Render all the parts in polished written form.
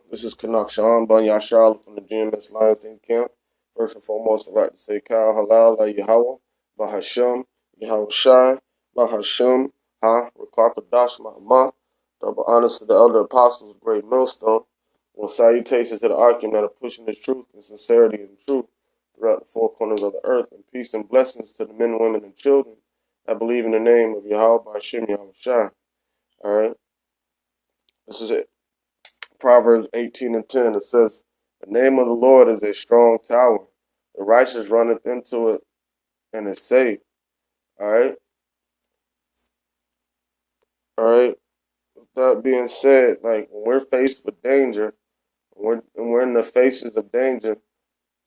This is Kanak Shan Ban Yashar from the GMS Lions Den Camp. First and foremost, I'd like to say Kal Halal La Yahawah, Bahasham, Yahweh Shai, Bahasham, Ha, Rakakadash Ma'amah. Double honors to the elder apostles, great millstone. And salutations to the Archim that are pushing the truth and sincerity and truth throughout the four corners of the earth. And peace and blessings to the men, women, and children that believe in the name of Yahweh, Bahasham, Yahweh Shai. All right, this is it. Proverbs 18:10, it says, the name of the Lord is a strong tower. The righteous runneth into it and is safe. All right. All right. With that being said, like when we're faced with danger, when we're in the faces of danger,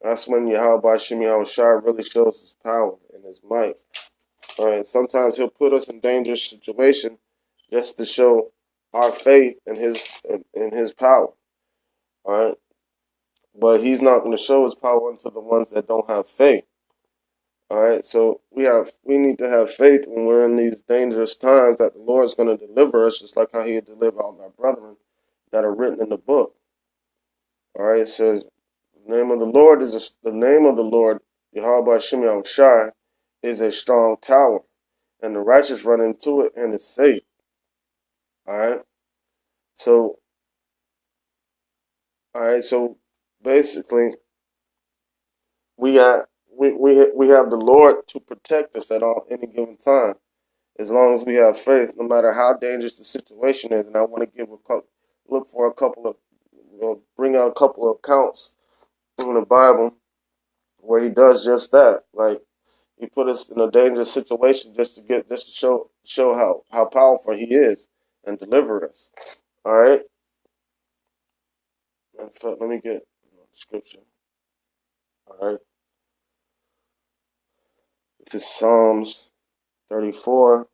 that's when Yahweh Shem Yahweh Shai really shows his power and his might. All right. Sometimes he'll put us in dangerous situations just to show our faith in his power. All right. But he's not going to show his power unto the ones that don't have faith. All right, so we need to have faith when we're in these dangerous times that the Lord is going to deliver us, just like how he had delivered all our brethren that are written in the book. All right, it says the name of the Lord, Yahweh Shem Yahweh Shai, is a strong tower, and the righteous run into it and is safe. All right, so basically, we have the Lord to protect us at any given time, as long as we have faith, no matter how dangerous the situation is. And I want to bring out a couple of accounts in the Bible where he does just that. Like he put us in a dangerous situation just to show how powerful he is and deliver us. All right. In fact, let me get the scripture. All right. This is Psalms 34.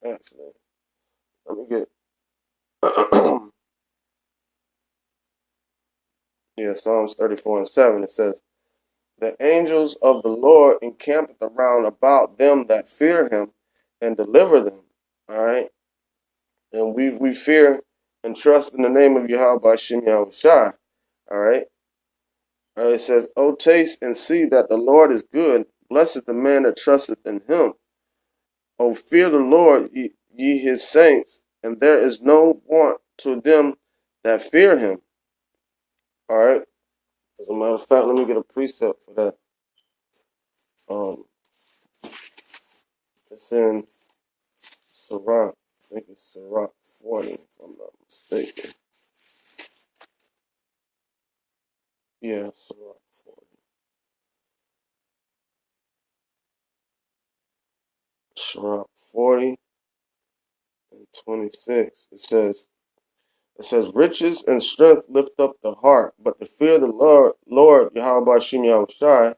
Actually, let me get Psalms 34:7. It says, the angels of the Lord encampeth around about them that fear him and deliver them. All right. And we fear and trust in the name of Yahweh Shem Yahweh Shai. All right. It says, O taste and see that the Lord is good. Blessed the man that trusteth in him. O fear the Lord, ye his saints, and there is no want to them that fear him. All right. As a matter of fact, let me get a precept for that. It's in Sirach. I think it's Sirach 40, if I'm not mistaken. Yeah, Sirach 40. Sirach 40 and 26. It says, riches and strength lift up the heart, but the fear of the Lord Yahweh Shem Yahweh Shai,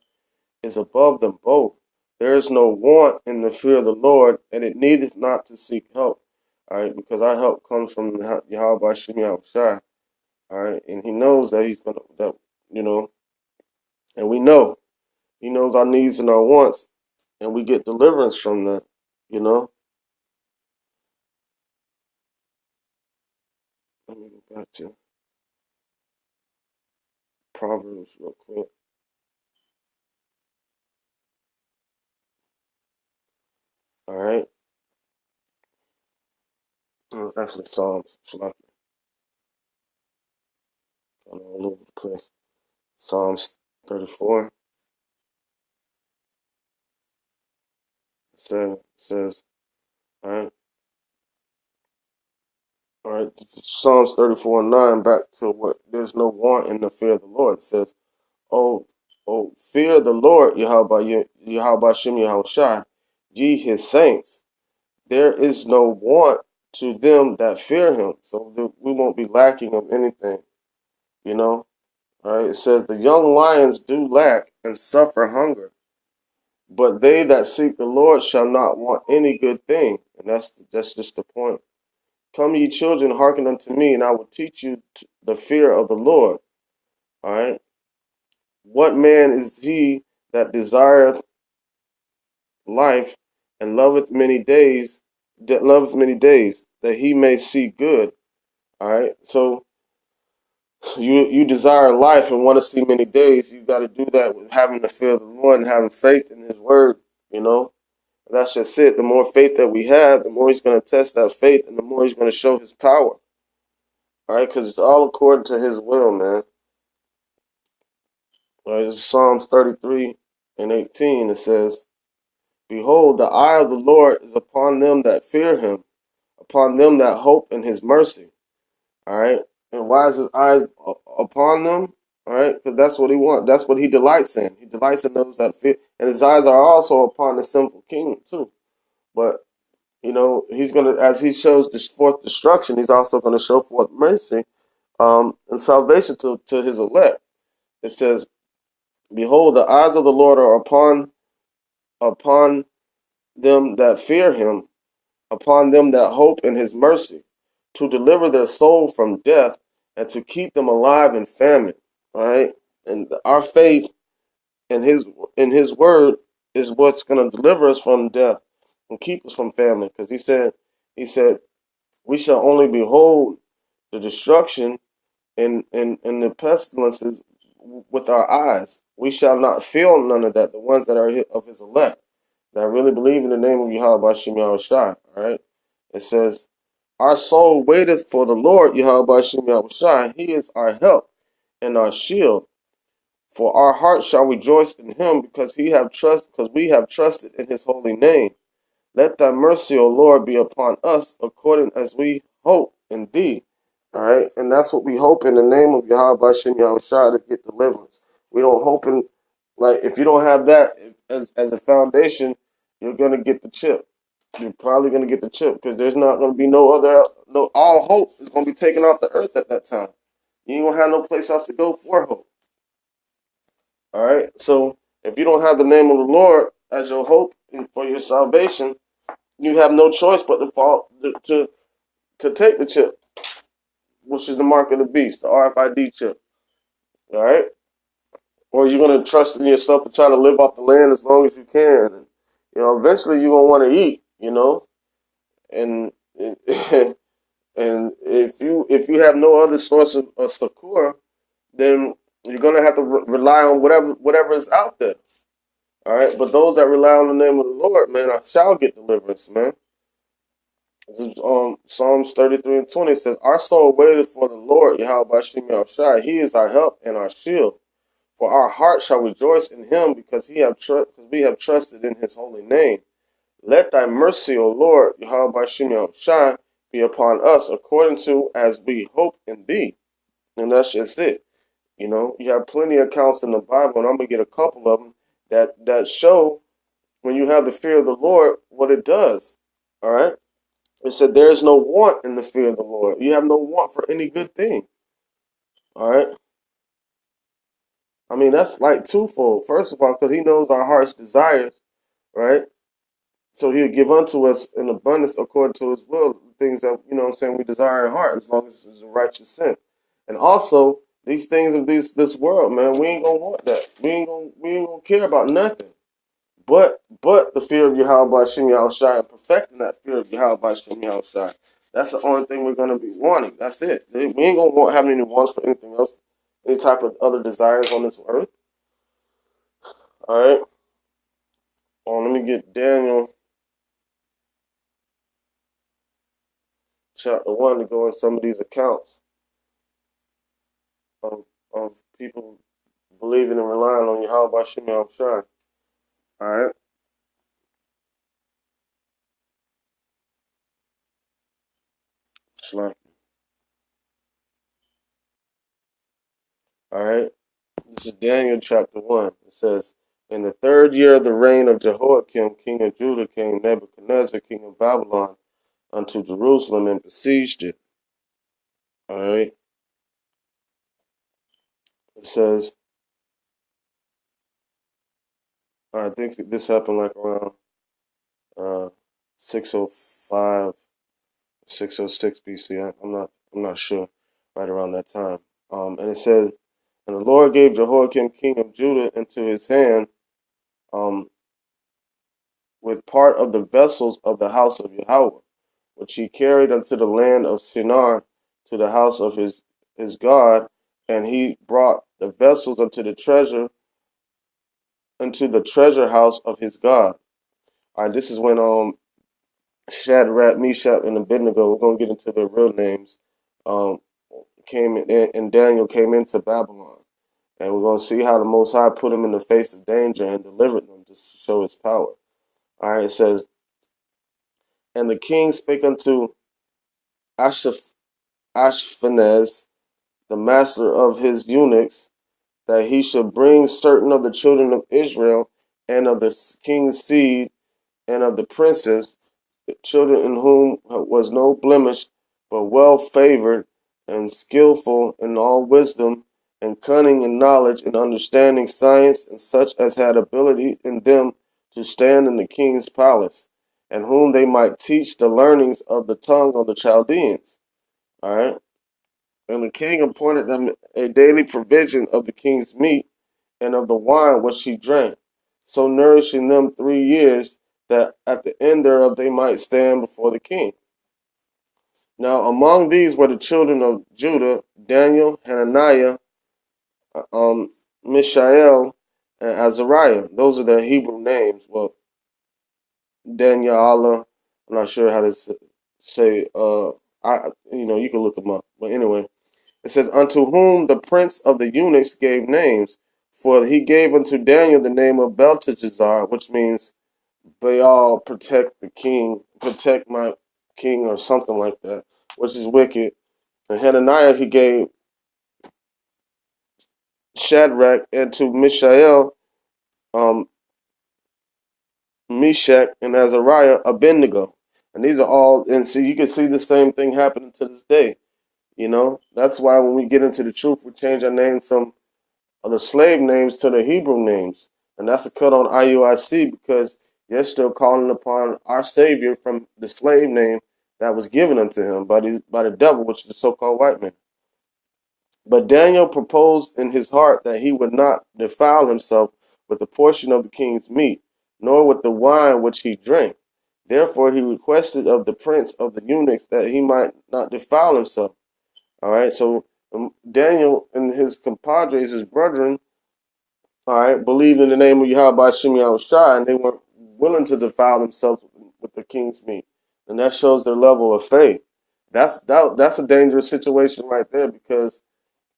is above them both. There is no want in the fear of the Lord, and it needeth not to seek help. All right, because our help comes from Yahweh Shem Yahweh Shai. All right, and he knows that he's gonna, and we know he knows our needs and our wants, and we get deliverance from that. Let me go back to Proverbs real quick. All right. Actually, Psalms. Kind of all over the place. Psalms 34. It says, all right. All right. Psalms 34:9. Back to what? There's no want in the fear of the Lord. It says, Oh, fear the Lord, Yahweh Shem Yahweh Shai, ye his saints. There is no want to them that fear him. So we won't be lacking of anything, All right. It says, the young lions do lack and suffer hunger, but they that seek the Lord shall not want any good thing. And that's just the point. Come, ye children, hearken unto me, and I will teach you the fear of the Lord. All right. What man is he that desireth life and loveth many days many days, that he may see good. All right. So you desire life and want to see many days. You got to do that with having the fear of the Lord and having faith in His word. You know, that's just it. The more faith that we have, the more He's going to test that faith, and the more He's going to show His power. All right, because it's all according to His will, man. All right, this is Psalms 33 and 18. It says, "Behold, the eye of the Lord is upon them that fear Him, upon them that hope in His mercy." All right. And why is His eyes upon them? All right. Because that's what He wants. That's what He delights in. He delights in those that fear. And His eyes are also upon the sinful king, too. But, He's going to, as He shows this forth destruction, He's also going to show forth mercy and salvation to His elect. It says, "Behold, the eyes of the Lord are upon them that fear Him, upon them that hope in His mercy, to deliver their soul from death and to keep them alive in famine." All right. And our faith in his word is what's going to deliver us from death and keep us from famine. Because he said, we shall only behold the destruction and the pestilences with our eyes. We shall not feel none of that. The ones that are of His elect, that really believe in the name of Yahawah Shem Yahushai. All right. It says, "Our soul waiteth for the Lord, Yahawah Shem Yahushai. He is our help and our shield. For our heart shall rejoice in Him, because we have trusted in His holy name. Let Thy mercy, O Lord, be upon us, according as we hope in Thee." All right, and that's what we hope in the name of Yahawah Shem Yahushua, to get deliverance. We don't hope in, like, if you don't have that as a foundation, you're gonna get the chip. You're probably gonna get the chip, because there's not gonna be all hope is gonna be taken off the earth at that time. You ain't gonna have no place else to go for hope. All right. So if you don't have the name of the Lord as your hope for your salvation, you have no choice but to fall to take the chip, which is the mark of the beast, the RFID chip. All right. Or you're gonna trust in yourself to try to live off the land as long as you can. And, eventually you're gonna want to eat. And and if you have no other source of succor, then you're gonna have to rely on whatever is out there. All right, but those that rely on the name of the Lord, man, shall get deliverance, man. Psalms 33 and 20 says, "Our soul waited for the Lord, Yahawah Shem Yahushai. He is our help and our shield. For our heart shall rejoice in Him, because we have trusted in His holy name. Let Thy mercy, O Lord, Yahawah Shem Yahushai, be upon us, according to as we hope in Thee." And that's just it. You have plenty of accounts in the Bible, and I'm gonna get a couple of them that show, when you have the fear of the Lord, what it does. All right. It said there is no want in the fear of the Lord. You have no want for any good thing. All right. I mean, that's like twofold. First of all, because He knows our heart's desires, right? So He'll give unto us in abundance according to His will, things that, we desire in heart, as long as it's a righteous sin. And also, these things of this world, man, we ain't gonna want that. We ain't gonna care about nothing. But the fear of Yahawah Shem Yahushai, and perfecting that fear of Yahawah Shem Yahushai. That's the only thing we're gonna be wanting. That's it. We ain't gonna have any wants for anything else, any type of other desires on this earth. All right. Let me get Daniel chapter 1 to go in some of these accounts of people believing and relying on Yahawah Shem Yahushai. All right. Shalom. All right. This is Daniel chapter 1. It says, "In the 3rd year of the reign of Jehoiakim, king of Judah, came Nebuchadnezzar, king of Babylon, unto Jerusalem, and besieged it." All right. It says, I think this happened like around 605, 606 BC. I'm not sure. Right around that time. And it says, "And the Lord gave Jehoiakim, king of Judah, into his hand, with part of the vessels of the house of Yahweh, which he carried unto the land of Shinar, to the house of his God, and he brought the vessels into the treasure house of his God. All right, this is when Shadrach, Meshach, and Abednego, we're gonna get into their real names, um, came in, and Daniel came into Babylon. And we're going to see how the Most High put them in the face of danger and delivered them to show his power. All right, it says, and the king spake unto Ashpenaz, the master of his eunuchs, that he should bring certain of the children of Israel and of the king's seed and of the princes, children in whom was no blemish, but well favored and skillful in all wisdom and cunning and knowledge and understanding science, and such as had ability in them to stand in the king's palace, and whom they might teach the learnings of the tongue of the Chaldeans. All right. And the king appointed them a daily provision of the king's meat and of the wine which he drank, so nourishing them 3 years, that at the end thereof they might stand before the king. Now among these were the children of Judah, Daniel, Hananiah, Mishael, and Azariah. Those are their Hebrew names. Well, Daniel, Allah, I'm not sure how to say. You can look them up. But anyway, it says, unto whom the prince of the eunuchs gave names, for he gave unto Daniel the name of Belteshazzar, which means Baal, protect the king, protect my king, or something like that, which is wicked. And Hananiah he gave Shadrach, and to Mishael, um, Meshach, and Azariah, Abednego. And these are all, and see, you can see the same thing happening to this day. You know, that's why when we get into the truth, we change our names from the slave names to the Hebrew names. And that's a cut on IUIC, because you're still calling upon our Savior from the slave name that was given unto him by the devil, which is the so-called white man. But Daniel proposed in his heart that he would not defile himself with the portion of the king's meat, nor with the wine which he drank. Therefore he requested of the prince of the eunuchs that he might not defile himself. All right, so Daniel and his compadres, his brethren, all right, believed in the name of Yahawah Shem Yahushua, and they weren't willing to defile themselves with the king's meat. And that shows their level of faith. That's a dangerous situation right there, because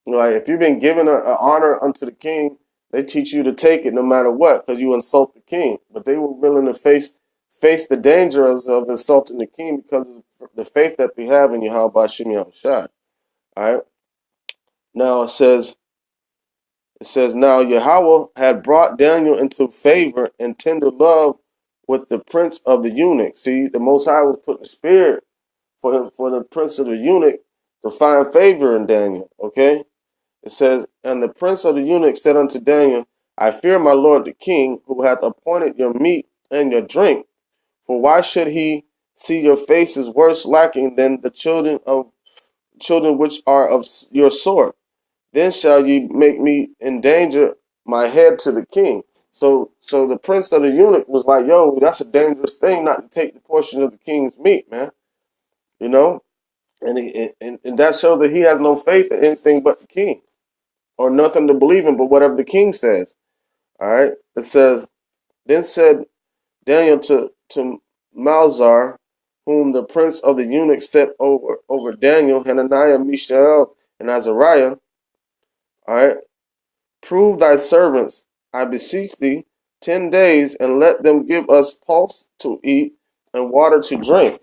like if you've been given an honor unto the king, they teach you to take it no matter what, because you insult the king. But they were willing to face the dangers of insulting the king because of the faith that they have in Yahawah Shem Yahushua. All right. Now it says now Yahawah had brought Daniel into favor and tender love with the prince of the eunuch. See, the Most High was putting the spirit for the prince of the eunuch to find favor in Daniel. Okay. It says, and the prince of the eunuchs said unto Daniel, I fear my lord the king, who hath appointed your meat and your drink. For why should he see your faces worse lacking than the children which are of your sort? Then shall ye make me endanger my head to the king. So the prince of the eunuch was like, yo, that's a dangerous thing not to take the portion of the king's meat, man. You know? And that shows that he has no faith in anything but the king, or nothing to believe in but whatever the king says. All right. It says, then said Daniel to Malzar, whom the prince of the eunuchs set over Daniel, Hananiah, Mishael, and Azariah. All right. Prove thy servants, I beseech thee, 10 days, and let them give us pulse to eat and water to drink.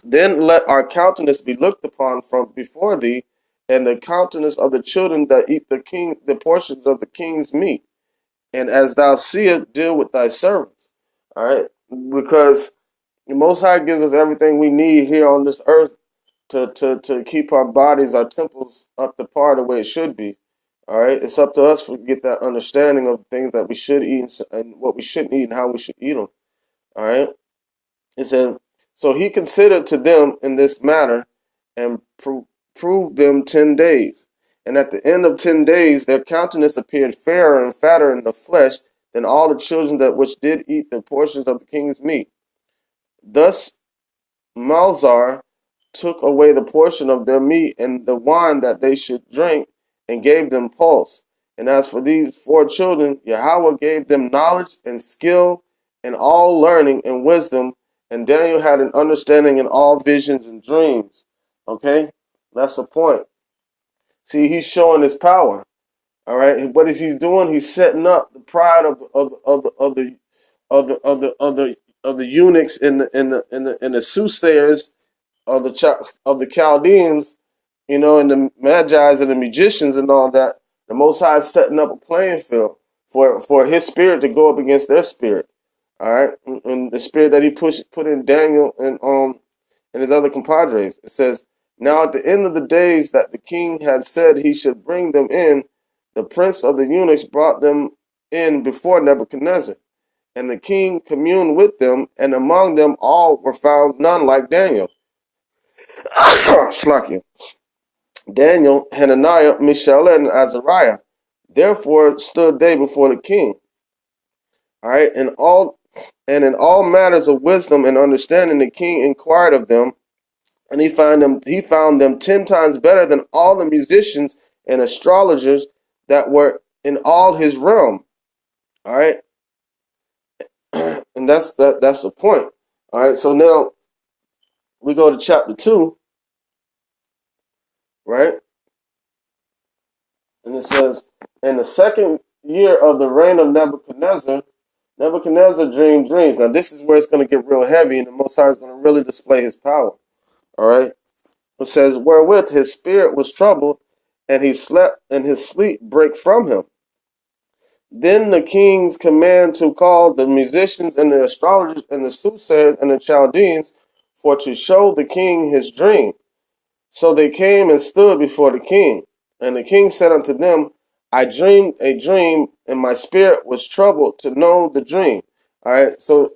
Then let our countenance be looked upon from before thee, and the countenance of the children that eat the portions of the king's meat. And as thou seest, deal with thy servants. All right? Because the Most High gives us everything we need here on this earth to keep our bodies, our temples up to par the way it should be. All right? It's up to us to get that understanding of things that we should eat and what we shouldn't eat and how we should eat them. All right? It says, so he considered to them in this matter and proved them 10 days. And at the end of 10 days, their countenance appeared fairer and fatter in the flesh than all the children that which did eat the portions of the king's meat. Thus Malzar took away the portion of their meat and the wine that they should drink, and gave them pulse. And as for these 4 children, Yahweh gave them knowledge and skill and all learning and wisdom. And Daniel had an understanding in all visions and dreams. Okay, that's the point. See, he's showing his power. All right, what is he doing? He's setting up the pride of the eunuchs and the soothsayers of the Chaldeans, and the Magi's and the magicians and all that. The Most High is setting up a playing field for His spirit to go up against their spirit. All right, and the spirit that He put in Daniel and his other compadres. It says, "Now at the end of the days that the king had said he should bring them in, the prince of the eunuchs brought them in before Nebuchadnezzar. And the king communed with them, and among them all were found none like Daniel." Shlakia. Daniel, Hananiah, Mishael, and Azariah. Therefore stood they before the king. All right, and in all matters of wisdom and understanding, the king inquired of them, and he found them 10 times better than all the musicians and astrologers that were in all his realm. All right, and that's the point. All right, so now we go to chapter 2, right? And it says, in the second year of the reign of Nebuchadnezzar, Nebuchadnezzar dreamed dreams. Now this is where it's going to get real heavy, and the Most High is going to really display his power. All right. It says, wherewith his spirit was troubled, and he slept, and his sleep brake from him. Then the king's command to call the musicians and the astrologers and the soothsayers and the Chaldeans for to show the king his dream. So they came and stood before the king. And the king said unto them, I dreamed a dream, and my spirit was troubled to know the dream. All right. So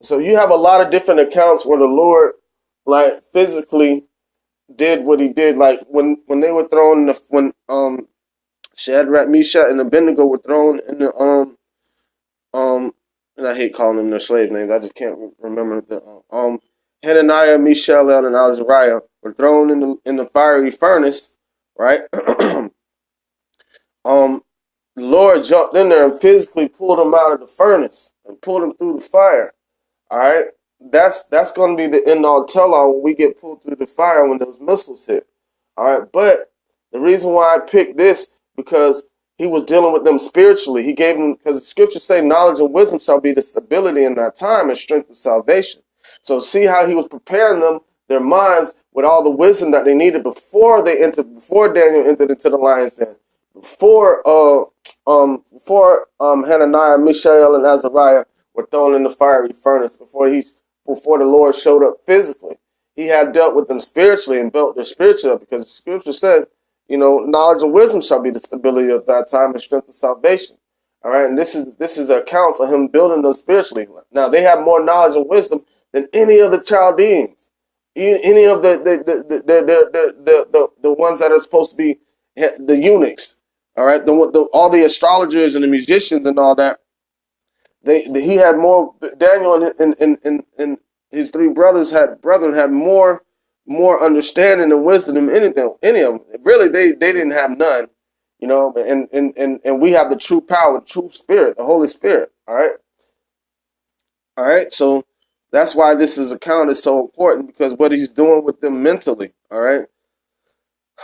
you have a lot of different accounts where the Lord, like, physically did what he did. Like when they were thrown in when Shadrach, Meshach, and Abednego were thrown in the and I hate calling them their slave names. I just can't remember the Hananiah, Mishael, and Azariah were thrown in the fiery furnace, right? The Lord jumped in there and physically pulled them out of the furnace and pulled them through the fire. All right, that's going to be the end all tell all when we get pulled through the fire when those missiles hit. All right, but the reason why I picked this because he was dealing with them spiritually. He gave them, because the scriptures say knowledge and wisdom shall be the stability in that time and strength of salvation. So see how he was preparing them, their minds, with all the wisdom that they needed before Daniel entered into the lion's den, before Hananiah, Mishael, and Azariah were thrown in the fiery furnace, before the Lord showed up physically. He had dealt with them spiritually and built their spiritual up, because the scripture said, knowledge and wisdom shall be the stability of that time and strength of salvation. All right, and this is accounts of him building them spiritually. Now they have more knowledge and wisdom than any of the Chaldeans, any of the ones that are supposed to be the eunuchs. All right, all the astrologers and the musicians and all that. He had more. Daniel and his 3 brethren had more understanding and wisdom than any of them. Really, they didn't have none, and we have the true power, the true spirit, the Holy Spirit. All right. So that's why this account is so important, because what he's doing with them mentally. All right.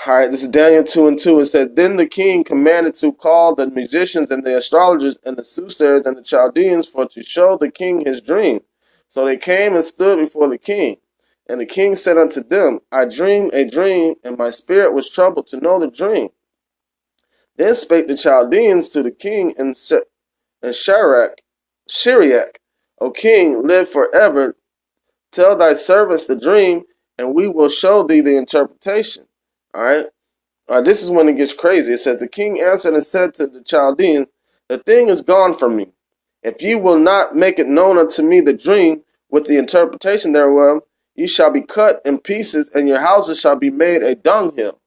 This is Daniel 2:2. It said, then the king commanded to call the musicians and the astrologers and the soothsayers and the Chaldeans for to show the king his dream. So they came and stood before the king. And the king said unto them, I dreamed a dream, and my spirit was troubled to know the dream. Then spake the Chaldeans to the king and Shiriach, O king, live forever. Tell thy servants the dream, and we will show thee the interpretation. All right. This is when it gets crazy. It says, the king answered and said to the Chaldeans, the thing is gone from me. If ye will not make it known unto me the dream with the interpretation thereof, ye shall be cut in pieces, and your houses shall be made a dunghill.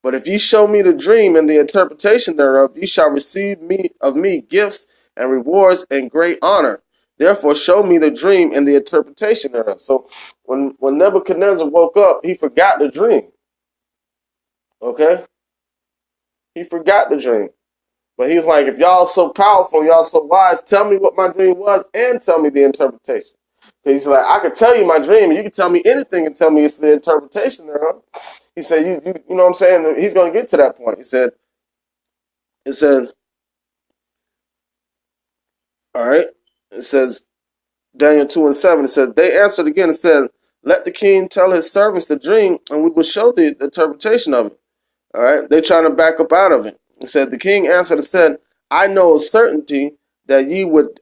But if ye show me the dream and the interpretation thereof, ye shall receive of me gifts and rewards and great honor. Therefore, show me the dream and the interpretation thereof. So when Nebuchadnezzar woke up, he forgot the dream. Okay? He forgot the dream. But he was like, if y'all so powerful, y'all so wise, tell me what my dream was and tell me the interpretation. He's like, I could tell you my dream, and you can tell me anything and tell me it's the interpretation thereof. He said, you know what I'm saying? He's going to get to that point. He said, it says, all right, it says, Daniel 2:7, it says, they answered again and said, let the king tell his servants the dream, and we will show the interpretation of it. All right, they're trying to back up out of it. It said, the king answered and said, I know of certainty that ye would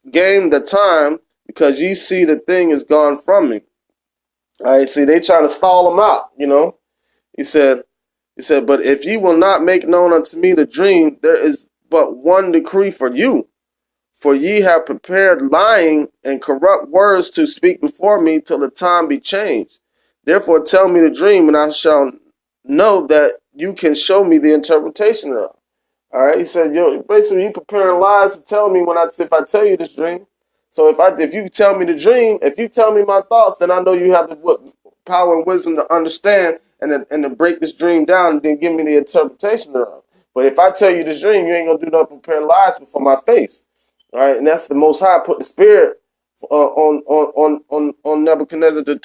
gain the time because ye see the thing is gone from me. All right, see, they trying to stall him out, you know. He said, but if ye will not make known unto me the dream, there is but one decree for you. For ye have prepared lying and corrupt words to speak before me till the time be changed. Therefore tell me the dream, and I shall know that you can show me the interpretation thereof. All right, he said, yo, basically, you preparing lies to tell me if I tell you this dream. So if you tell me the dream, if you tell me my thoughts, then I know you have the power and wisdom to understand and to break this dream down and then give me the interpretation thereof. But if I tell you this dream, you ain't gonna do no preparing lies before my face. All right, and that's the Most High put the spirit on Nebuchadnezzar to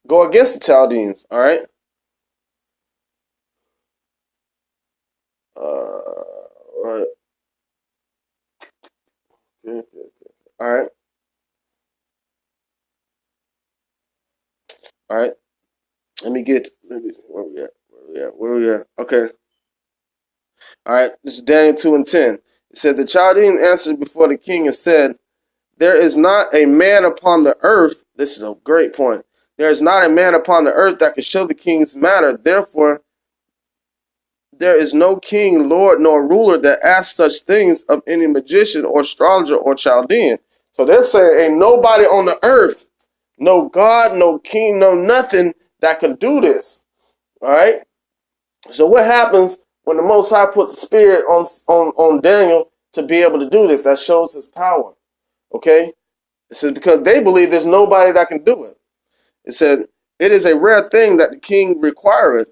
go against the Chaldeans. All right. All right. Okay. All right. All right. Where we at? Where we at? Okay. All right. This is Daniel 2:10. It said, the Chaldean answered before the king and said, there is not a man upon the earth. This is a great point. There is not a man upon the earth that can show the king's matter. Therefore, there is no king, lord, nor ruler that asks such things of any magician or astrologer or Chaldean. So they're saying ain't nobody on the earth, no God, no king, no nothing that can do this. All right. So what happens when the Most High puts the spirit on Daniel to be able to do this? That shows his power. Okay. It says because they believe there's nobody that can do it. It said it is a rare thing that the king requireth,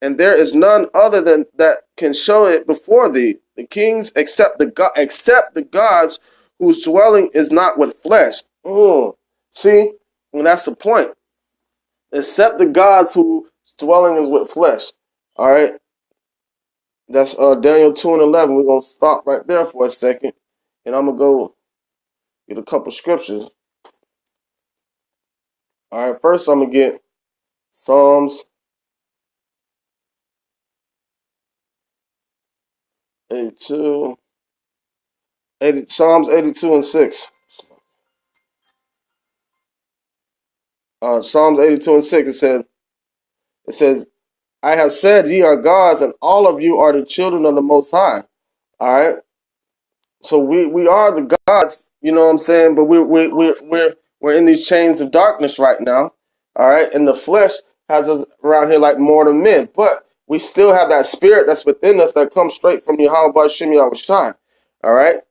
and there is none other than that can show it before thee. The kings accept the gods whose dwelling is not with flesh. See, and that's the point. Except the gods whose dwelling is with flesh. All right, that's Daniel 2:11. We're gonna stop right there for a second, and I'm gonna go get a couple scriptures. All right, first I'm gonna get Psalms 82. Psalms 82:6. Psalms 82:6. It says, I have said ye are gods, and all of you are the children of the Most High. All right. So we are the gods, you know what I'm saying? But we're in these chains of darkness right now. All right. And the flesh has us around here like mortal men. But we still have that spirit that's within us that comes straight from YAHAWAH Shem Yahushai. All right.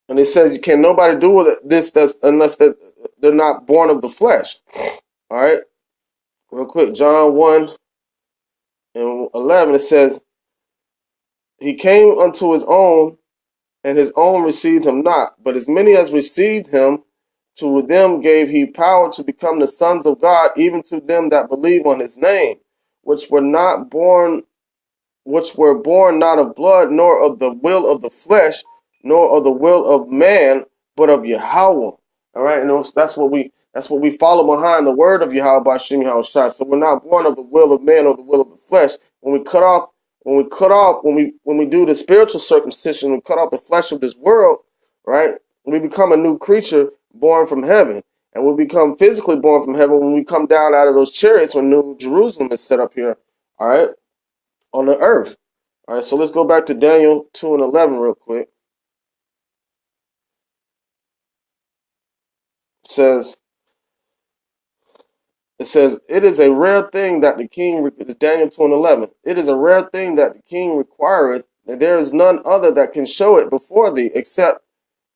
And it says, can nobody do with this unless they're not born of the flesh. All right. Real quick, John 1:11, it says, he came unto his own, and his own received him not. But as many as received him, to them gave he power to become the sons of God, even to them that believe on his name, which were born not of blood, nor of the will of the flesh, nor of the will of man, but of Yahawah. All right, and that's what we follow behind the word of Yahawah Shem Yahushua. So we're not born of the will of man or the will of the flesh. When we do the spiritual circumcision, we cut off the flesh of this world, right? We become a new creature born from heaven. And we become physically born from heaven when we come down out of those chariots when New Jerusalem is set up here, all right, on the earth. All right, so let's go back to Daniel 2:11 real quick. It says, It says, it is a rare thing that the king, Daniel 2 and 11, it is a rare thing that the king requireth, and there is none other that can show it before thee, except,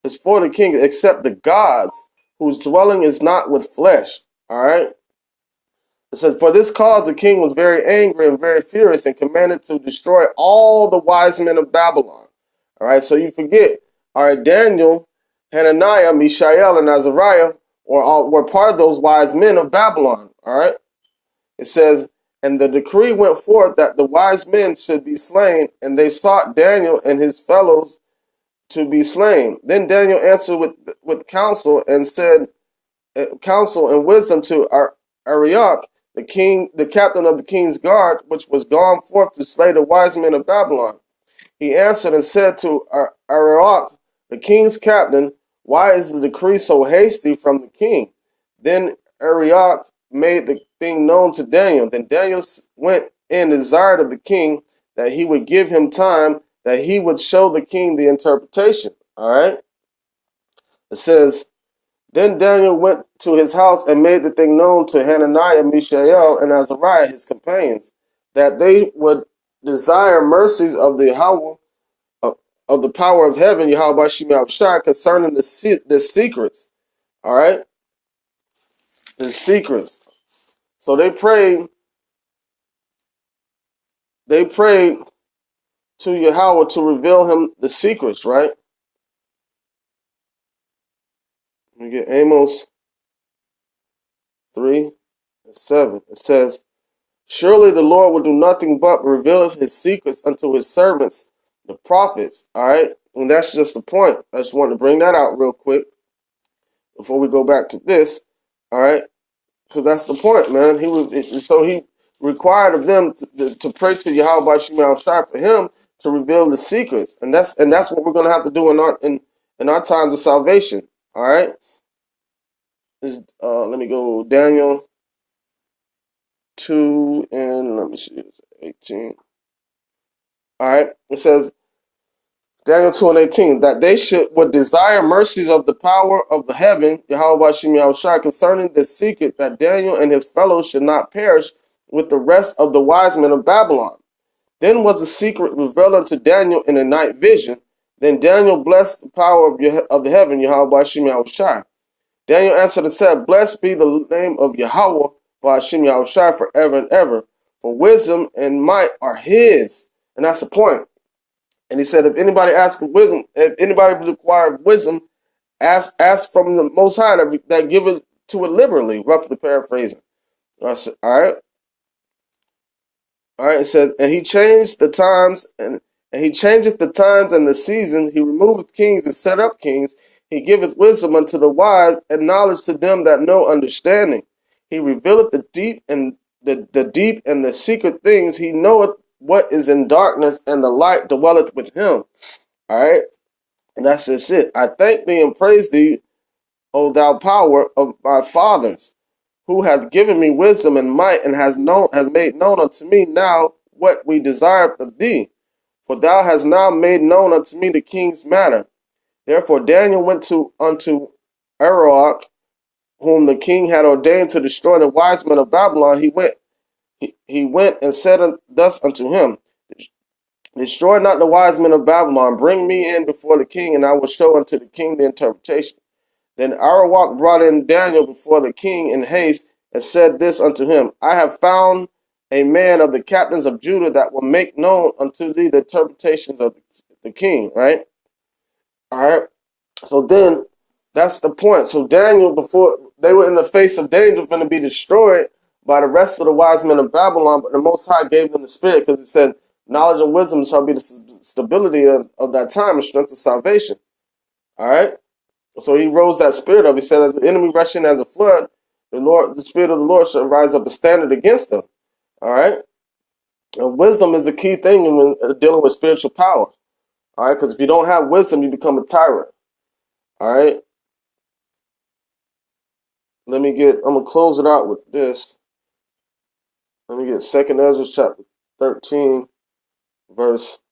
it's for the king, except the gods, whose dwelling is not with flesh. All right. It says, for this cause the king was very angry and very furious and commanded to destroy all the wise men of Babylon. All right, so you forget, all right, Daniel, Hananiah, Mishael, and Azariah were part of those wise men of Babylon. All right, it says, and the decree went forth that the wise men should be slain, and they sought Daniel and his fellows to be slain. Then Daniel answered with counsel and said, counsel and wisdom to Arioch, the king, the captain of the king's guard, which was gone forth to slay the wise men of Babylon. He answered and said to Arioch, the king's captain, why is the decree so hasty from the king? Then Arioch made the thing known to Daniel. Then Daniel went and desired of the king that he would give him time, that he would show the king the interpretation. All right. It says, then Daniel went to his house and made the thing known to Hananiah, Mishael, and Azariah, his companions, that they would desire mercies of the Yahawah, of the power of heaven, Yahweh Shai, concerning the secrets. All right? The secrets. So they prayed to Yahweh to reveal him the secrets, right? We get Amos 3:7. It says, surely the Lord will do nothing but reveal his secrets unto his servants, the prophets. All right. And that's just the point. I just want to bring that out real quick before we go back to this. All right. Because that's the point, man. He required of them to pray to Yahweh Shai for him to reveal the secrets. And that's what we're going to have to do in our times of salvation. All right. Let me go Daniel 2 and let me see, 18. All right, it says Daniel 2 and 18 that they would desire mercies of the power of the heaven, Yahweh Shai, concerning the secret that Daniel and his fellows should not perish with the rest of the wise men of Babylon. Then was the secret revealed unto Daniel in a night vision. Then Daniel blessed the power of the heaven, Yahweh Shai. Daniel answered and said, blessed be the name of Yahweh Ba'ashim Yahushai forever and ever, for wisdom and might are his. And that's the point. And he said, if anybody asks wisdom, if anybody requires wisdom, ask from the Most High that give it to it liberally, roughly paraphrasing. All right. All right, it says, and he changed the times, and he changeth the times and the seasons. He removeth kings and set up kings. He giveth wisdom unto the wise, and knowledge to them that know understanding. He revealeth the deep and the deep and the secret things. He knoweth what is in darkness, and the light dwelleth with him. All right, and that's just it. I thank thee and praise thee, O thou power of my fathers, who hath given me wisdom and might, and has made known unto me now what we desire of thee. For thou hast now made known unto me the king's matter. Therefore Daniel went unto Arioch, whom the king had ordained to destroy the wise men of Babylon. He went and said thus unto him, destroy not the wise men of Babylon. Bring me in before the king, and I will show unto the king the interpretation. Then Arioch brought in Daniel before the king in haste, and said this unto him, I have found a man of the captains of Judah that will make known unto thee the interpretations of the king, right? All right. So then that's the point. So Daniel, before they were in the face of danger, going to be destroyed by the rest of the wise men of Babylon, but the Most High gave them the spirit, because it said, knowledge and wisdom shall be the stability of that time and strength of salvation. All right. So he rose that spirit up. He said, as the enemy rushing as a flood, the spirit of the Lord shall rise up a standard against them. All right. And wisdom is the key thing when dealing with spiritual power. All right. Because if you don't have wisdom, you become a tyrant. All right. I'm going to close it out with this. Let me get 2nd Ezra chapter 13, verse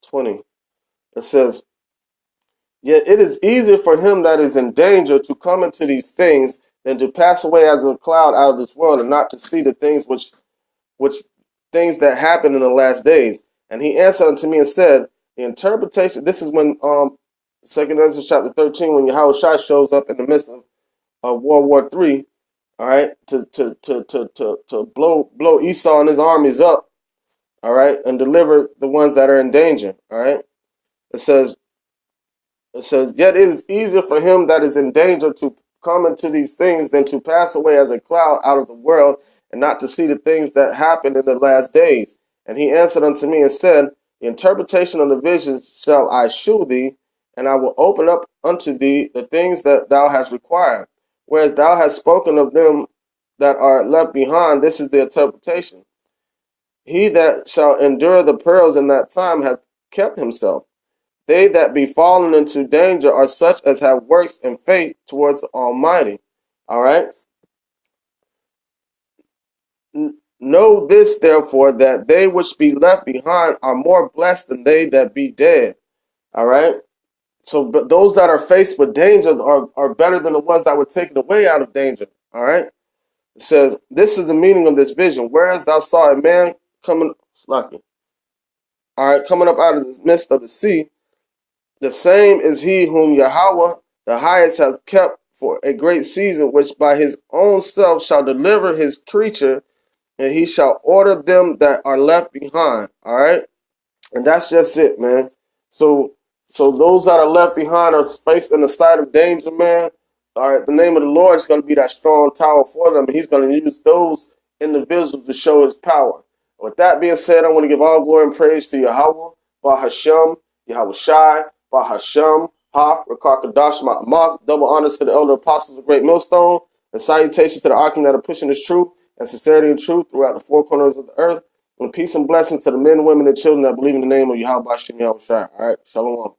20. It says, yet it is easier for him that is in danger to come into these things than to pass away as a cloud out of this world, and not to see the things which things that happen in the last days. And he answered unto me and said, the interpretation. This is when Second Ezra chapter 13, when YAHAWAH shows up in the midst of World War III, all right, to blow Esau and his armies up, all right, and deliver the ones that are in danger, all right. It says, yet it is easier for him that is in danger to come into these things than to pass away as a cloud out of the world, and not to see the things that happen in the last days. And he answered unto me and said, the interpretation of the visions shall I shew thee, and I will open up unto thee the things that thou hast required. Whereas thou hast spoken of them that are left behind, this is the interpretation. He that shall endure the perils in that time hath kept himself. They that be fallen into danger are such as have works and faith towards the Almighty. All right. Know this, therefore, that they which be left behind are more blessed than they that be dead. All right. So, but those that are faced with danger are better than the ones that were taken away out of danger. All right. It says, this is the meaning of this vision. Whereas thou saw a man coming, all right, coming up out of the midst of the sea, the same is he whom YAHAWAH the highest hath kept for a great season, which by his own self shall deliver his creature, and he shall order them that are left behind. All right. And that's just it, man. So those that are left behind are faced in the sight of danger, man. All right, the name of the Lord is going to be that strong tower for them, and he's going to use those individuals to show his power. With that being said, I want to give all glory and praise to Yahawah, Bahasham, Yahweh Shai, Bahasham, Ha, Rakakadash, Ma'amach. Double honors to the elder apostles of Great Millstone, and salutations to the archon that are pushing this truth and sincerity and truth throughout the four corners of the earth. And peace and blessings to the men, women, and children that believe in the name of Yahweh Bashem Yahweh Shai. All right, shalom.